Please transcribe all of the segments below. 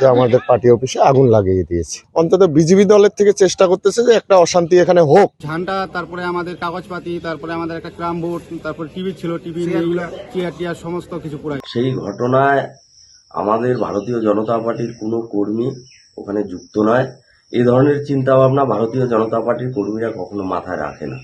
যে আমাদের পার্টি অফিসে আগুন লাগিয়ে দিয়েছে। অন্তত বিজেপি দলের থেকে চেষ্টা করতেছে যে একটা অশান্তি এখানে হোক। ঝান্ডা, তারপরে আমাদের কাগজপাতি, তারপরে আমাদের একটা ক্রাম বোর্ড, তারপরে টিভি ছিল, টিভি চেয়ার টিয়ার সমস্ত কিছু পুরাই। সেই ঘটনায় আমাদের ভারতীয় জনতা পার্টির কোনো কর্মী ওখানে যুক্ত নয়। এই ধরনের চিন্তা ভাবনা ভারতীয় জনতা পার্টির কর্মীরা কখনো মাথায় রাখে না।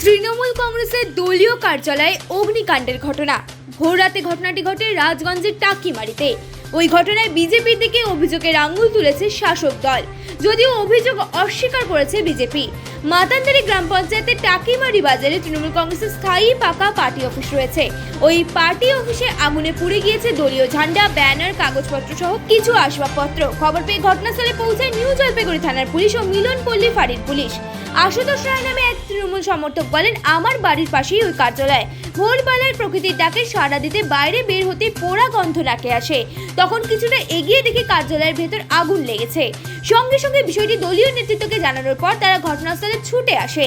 তৃণমূল কংগ্রেসের দলীয় কার্যালয়ে অগ্নিকাণ্ডের ঘটনা। ভোররাতে ঘটনাটি ঘটে রাজগঞ্জের টাকিমারিতে। ওই ঘটনায় বিজেপির দিকে অভিযোগের আঙুল তুলেছে শাসক দল, যদিও অভিযোগ অস্বীকার করেছে বিজেপি। মাতান্দারি গ্রাম পঞ্চায়েতের টাকিমারি বাজারে তৃণমূল কংগ্রেসের স্থায়ী পাকা পার্টি অফিস রয়েছে। ওই পার্টি অফিসে আগুনে পুড়ে গিয়েছে দলীয় ঝান্ডা, ব্যানার, কাগজপত্র সহ কিছু আসবাবপত্র। খবর পেয়ে ঘটনাস্থলে পৌঁছায় নিউ জলপাইগুড়ি থানার পুলিশ ও মিলনপল্লী ফাঁড়ির পুলিশ। আশুতোষ রায় নামে এক তৃণমূল সমর্থক বলেন, আমার বাড়ির পাশেই ওই কার্যালয়। ভোরবেলায় প্রকৃতির ডাকে সাড়া দিতে বাইরে বের হতে পোড়া গন্ধ নাকে আসে। তখন কিছুটা এগিয়ে দেখে কার্যালয়ের ভেতর আগুন লেগেছে। সঙ্গে সঙ্গে বিষয়টি দলীয় নেতৃত্বকে জানানোর পর তারা ঘটনাস্থলে ছুটে আসে।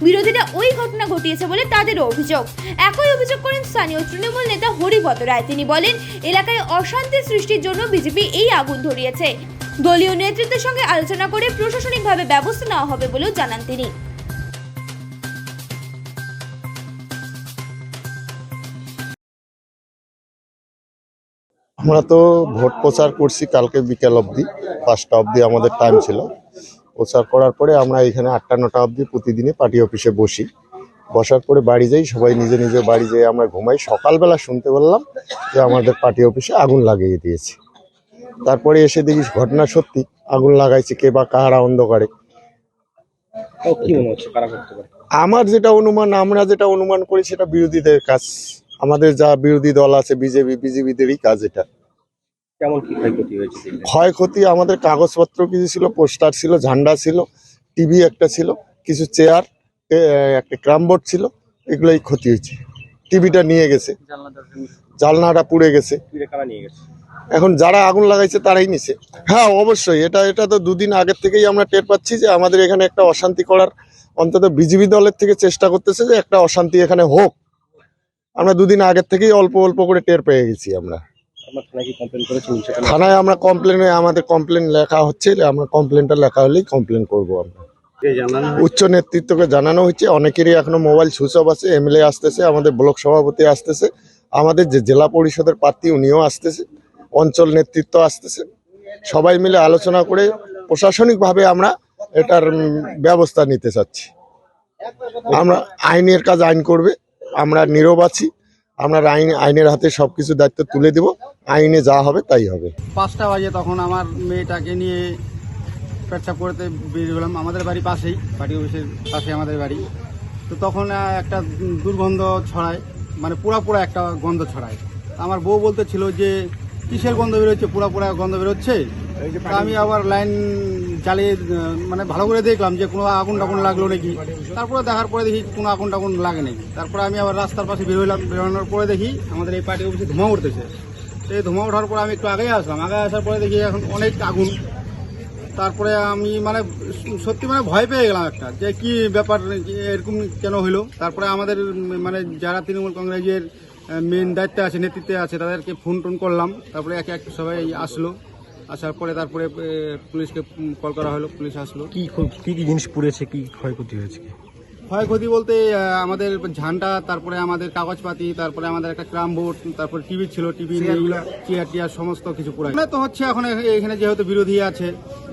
বিরোধীরা ওই ঘটনা ঘটিয়েছে বলে তাদেরও অভিযোগ। একই অভিযোগ করেন স্থানীয় তৃণমূল নেতা হরিপদ রায়। তিনি বলেন, এলাকায় অশান্তি সৃষ্টির জন্য বিজেপি এই আগুন ধরিয়েছে। দলীয় নেতৃত্বের সঙ্গে আলোচনা করে প্রশাসনিকভাবে ব্যবস্থা নেওয়া হবে বলেও জানান তিনি। আমরা তো ভোট প্রচার করছি কালকে বিকেল অবধি, 5টা অবধি আমাদের টাইম ছিল। প্রচার করার পরে আমরা এখানে 8টা-9টা অবধি প্রতিদিনই পার্টি অফিসে বসি। বসার পরে বাড়ি যাই, সবাই নিজে নিজে বাড়ি যেয়ে আমরা ঘুমাই। সকালবেলা শুনতে পারলাম যে আমাদের পার্টি অফিসে আগুন লাগিয়ে দিয়েছে। তারপরে এসে দেখি ঘটনা সত্যি, আগুন লাগাইছে কে বা কারা অন্ধকারে। আমার যেটা অনুমান, আমরা যেটা অনুমান করি সেটা বিরোধীদের কাজ। আমাদের যা বিরোধী দল আছে বিজেপিদেরই কাজ এটা। কেমন কি ক্ষয়ক্ষতি হয়েছে? ক্ষয়ক্ষতি আমাদের কাগজপত্র কিছু ছিল, পোস্টার ছিল, ঝান্ডা ছিল, টিভি একটা ছিল, কিছু চেয়ার, একটা ক্রাম বোর্ড ছিল, এগুলোই ক্ষতি হয়েছে। টিভিটা নিয়ে গেছে, জানলাটা পুড়ে গেছে। এখন যারা আগুন লাগাইছে তারাই নিছে। হ্যাঁ অবশ্যই, এটা তো দুদিন আগের থেকেই আমরা টের পাচ্ছি যে আমাদের এখানে একটা অশান্তি করার, অন্তত বিজেপি দলের থেকে চেষ্টা করতেছে যে একটা অশান্তি এখানে হোক। আমরা দুদিন আগের থেকেই অল্প অল্প করে টের পেয়ে গেছি। আমরা থানায় আমরা আমাদের কমপ্লেন লেখা হচ্ছে, আমরা কমপ্লেনটা লেখা হলেই কমপ্লেন করবো। আমরা উচ্চ নেতৃত্বকে জানানো হচ্ছে। অনেকেরই এখনো মোবাইল সুইচ অফ আছে। এমএলএ আসতেছে, আমাদের ব্লক সভাপতি আসতেছে, আমাদের যে জেলা পরিষদের প্রার্থী উনিও আসতেছে, অঞ্চল নেতৃত্ব আসতেছে। সবাই মিলে আলোচনা করে প্রশাসনিকভাবে আমরা এটার ব্যবস্থা নিতে চাচ্ছি। আমরা আইনের কাজ আইন করবে, আমরা নীরব আছি। আমরা আইনের হাতে সবকিছু দায়িত্ব তুলে দেব, আইনে যা হবে তাই হবে। 5টা বাজে তখন আমার মেয়েটাকে নিয়ে পেচ্ছাপ করতে বেরিয়ে গেলাম। আমাদের বাড়ি পাশেই, পার্টি অফিসের পাশে আমাদের বাড়ি। তো তখন একটা দুর্গন্ধ ছড়ায়, মানে পোড়া একটা গন্ধ ছড়ায়। আমার বউ বলতেছিল যে কিসের গন্ধ বেরোচ্ছে, পোড়া গন্ধ বেরোচ্ছে। আমি আবার লাইন জ্বালিয়ে মানে ভালো করে দেখলাম যে কোনো আগুন টাগুন লাগলো নাকি। তারপরে দেখার পরে দেখি কোনো আগুন টাগুন লাগে নাকি। তারপরে আমি আবার রাস্তার পাশে বেরোলাম। বেরোনোর পরে দেখি আমাদের এই পার্টি অফিসে ধোঁয়া উঠতেছে। এই ধোঁয়া ওঠার পরে আমি একটু আগে আসলাম। আগে আসার পরে দেখি এখন অনেক আগুন। তারপরে আমি মানে সত্যি মানে ভয় পেয়ে গেলাম একটা, যে কি ব্যাপার, এরকম কেন হইলো। তারপরে আমাদের মানে যারা তৃণমূল কংগ্রেসের মেন দায়িত্বে আছে, নেতৃত্বে আছে, তাদেরকে ফোন টোন করলাম। তারপরে এক সবাই আসলো। আসার পরে তারপরে পুলিশকে কল করা হলো, পুলিশ আসলো। কি কি জিনিস পুড়েছে, কি ক্ষয়ক্ষতি হয়েছে? ক্ষয়ক্ষতি বলতে আমাদের ঝান্ডা, তারপরে আমাদের কাগজপাতি, তারপরে আমাদের একটা ক্রাম বোর্ড, তারপরে টিভি ছিল, টিভি চেয়ার টিয়ার সমস্ত কিছু পুরাই। তো হচ্ছে এখন এখানে যেহেতু বিরোধী আছে,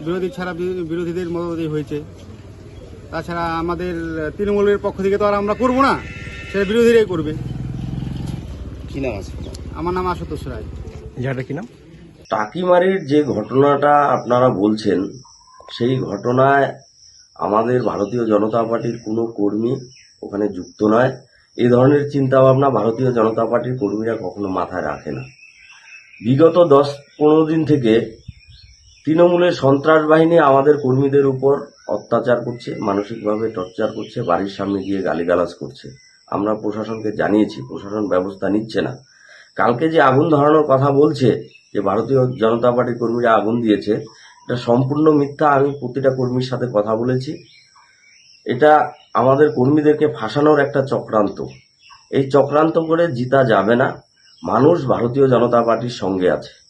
বিরোধী ছাড়া বিরোধীদের মদতই হয়েছে। তাছাড়া আমাদের তৃণমূলের পক্ষ থেকে তো আর আমরা করবো না, সেটা বিরোধীরাই করবে। কি নাম আছে? আমার নাম আশুতোষ রায়। জায়গাটা কি নাম? টাকিমারির যে ঘটনাটা আপনারা বলছেন, সেই ঘটনায় আমাদের ভারতীয় জনতা পার্টির কোনো কর্মী ওখানে যুক্ত নয়। এই ধরনের চিন্তা ভাবনা ভারতীয় জনতা পার্টির কর্মীরা কখনো মাথায় রাখে না। বিগত 10-15 দিন থেকে তৃণমূলের সন্ত্রাস বাহিনী আমাদের কর্মীদের উপর অত্যাচার করছে, মানসিকভাবে টর্চার করছে, বাড়ির সামনে গিয়ে গালিগালাজ করছে। আমরা প্রশাসনকে জানিয়েছি, প্রশাসন ব্যবস্থা নিচ্ছে না। কালকে যে আগুন ধরানোর কথা বলছে যে ভারতীয় জনতা পার্টির কর্মীরা আগুন দিয়েছে, এটা সম্পূর্ণ মিথ্যা। আমি প্রতিটা কর্মীর সাথে কথা বলেছি। এটা আমাদের কর্মীদেরকে ফাঁসানোর একটা চক্রান্ত। এই চক্রান্ত করে জিতা যাবে না। মানুষ ভারতীয় জনতা পার্টির সঙ্গে আছে।